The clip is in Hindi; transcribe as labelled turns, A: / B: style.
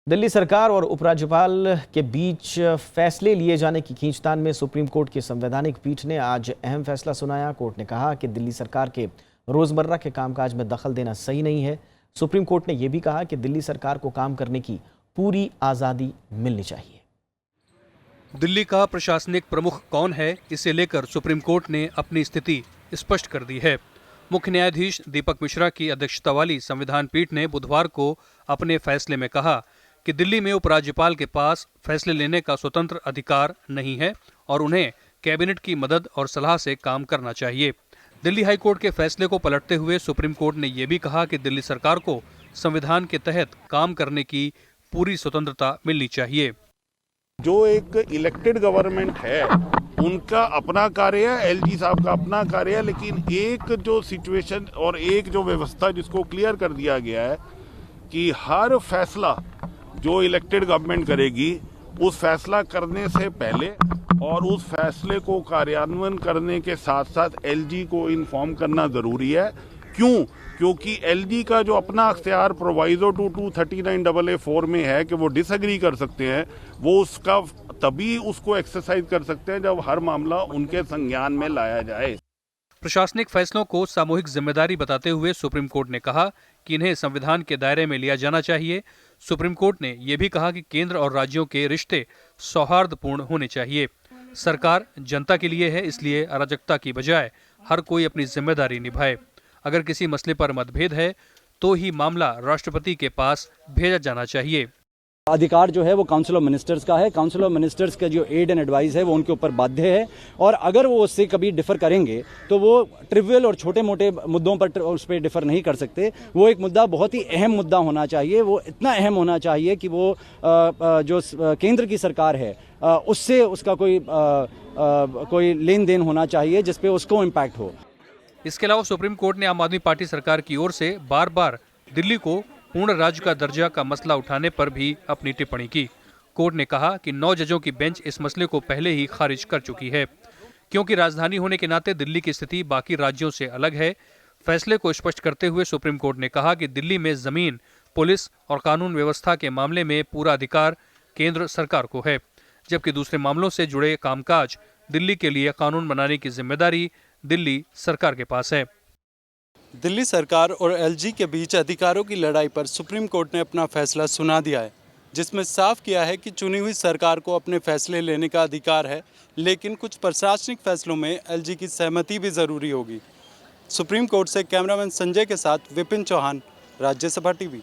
A: दिल्ली सरकार और उपराज्यपाल के बीच फैसले लिए जाने की खींचतान में सुप्रीम कोर्ट की संवैधानिक पीठ ने आज अहम फैसला सुनाया। कोर्ट ने कहा कि दिल्ली सरकार के रोजमर्रा के कामकाज में दखल देना सही नहीं है। सुप्रीम कोर्ट ने यह भी कहा कि दिल्ली सरकार को काम करने की पूरी आज़ादी मिलनी चाहिए।
B: दिल्ली का प्रशासनिक प्रमुख कौन है, इसे लेकर सुप्रीम कोर्ट ने अपनी स्थिति स्पष्ट कर दी है। मुख्य न्यायाधीश दीपक मिश्रा की अध्यक्षता वाली संविधान पीठ ने बुधवार को अपने फैसले में कहा कि दिल्ली में उपराज्यपाल के पास फैसले लेने का स्वतंत्र अधिकार नहीं है और उन्हें कैबिनेट की मदद और सलाह से काम करना चाहिए। दिल्ली हाईकोर्ट के फैसले को पलटते हुए सुप्रीम कोर्ट ने यह भी कहा कि दिल्ली सरकार को संविधान के तहत काम करने की पूरी स्वतंत्रता मिलनी चाहिए।
C: जो एक इलेक्टेड गवर्नमेंट है उनका अपना कार्य है, एलजी साहब का अपना कार्य है, लेकिन एक जो सिचुएशन और एक जो व्यवस्था जिसको क्लियर कर दिया गया है कि हर फैसला जो इलेक्टेड गवर्नमेंट करेगी उस फैसला करने से पहले और उस फैसले को कार्यान्वयन करने के साथ साथ एलजी को इन्फॉर्म करना जरूरी है। क्यों? क्योंकि एलजी का जो अपना अख्तियार प्रोवाइजो 239AA4 में है कि वो डिसएग्री कर सकते हैं, वो उसका तभी उसको एक्सरसाइज कर सकते हैं जब हर मामला उनके संज्ञान में लाया जाए।
B: प्रशासनिक फैसलों को सामूहिक जिम्मेदारी बताते हुए सुप्रीम कोर्ट ने कहा कि इन्हें संविधान के दायरे में लिया जाना चाहिए। सुप्रीम कोर्ट ने यह भी कहा कि केंद्र और राज्यों के रिश्ते सौहार्दपूर्ण होने चाहिए। सरकार जनता के लिए है, इसलिए अराजकता की बजाय हर कोई अपनी जिम्मेदारी निभाए। अगर किसी मसले पर मतभेद है तो ही मामला राष्ट्रपति के पास भेजा जाना चाहिए।
D: अधिकार जो है वो काउंसिल ऑफ मिनिस्टर्स का है। काउंसिल ऑफ मिनिस्टर्स का जो एड एंड एडवाइस है वो उनके ऊपर बाध्य है और अगर वो उससे कभी डिफर करेंगे तो वो ट्रिवियल और छोटे मोटे मुद्दों पर उस पर डिफर नहीं कर सकते। वो एक मुद्दा बहुत ही अहम मुद्दा होना चाहिए। वो इतना अहम होना चाहिए कि वो जो केंद्र की सरकार है उससे उसका कोई लेन देन होना चाहिए जिसपे उसको इम्पैक्ट हो।
B: इसके अलावा सुप्रीम कोर्ट ने आम आदमी पार्टी सरकार की ओर से बार बार दिल्ली को पूर्ण राज्य का दर्जा का मसला उठाने पर भी अपनी टिप्पणी की। कोर्ट ने कहा कि 9 जजों की बेंच इस मसले को पहले ही खारिज कर चुकी है, क्योंकि राजधानी होने के नाते दिल्ली की स्थिति बाकी राज्यों से अलग है। फैसले को स्पष्ट करते हुए सुप्रीम कोर्ट ने कहा कि दिल्ली में जमीन, पुलिस और कानून व्यवस्था के मामले में पूरा अधिकार केंद्र सरकार को है, जबकि दूसरे मामलों से जुड़े कामकाज दिल्ली के लिए कानून बनाने की जिम्मेदारी दिल्ली सरकार के पास है।
E: दिल्ली सरकार और एलजी के बीच अधिकारों की लड़ाई पर सुप्रीम कोर्ट ने अपना फैसला सुना दिया है, जिसमें साफ किया है कि चुनी हुई सरकार को अपने फैसले लेने का अधिकार है, लेकिन कुछ प्रशासनिक फैसलों में एलजी की सहमति भी ज़रूरी होगी। सुप्रीम कोर्ट से कैमरामैन संजय के साथ विपिन चौहान, राज्यसभा टीवी।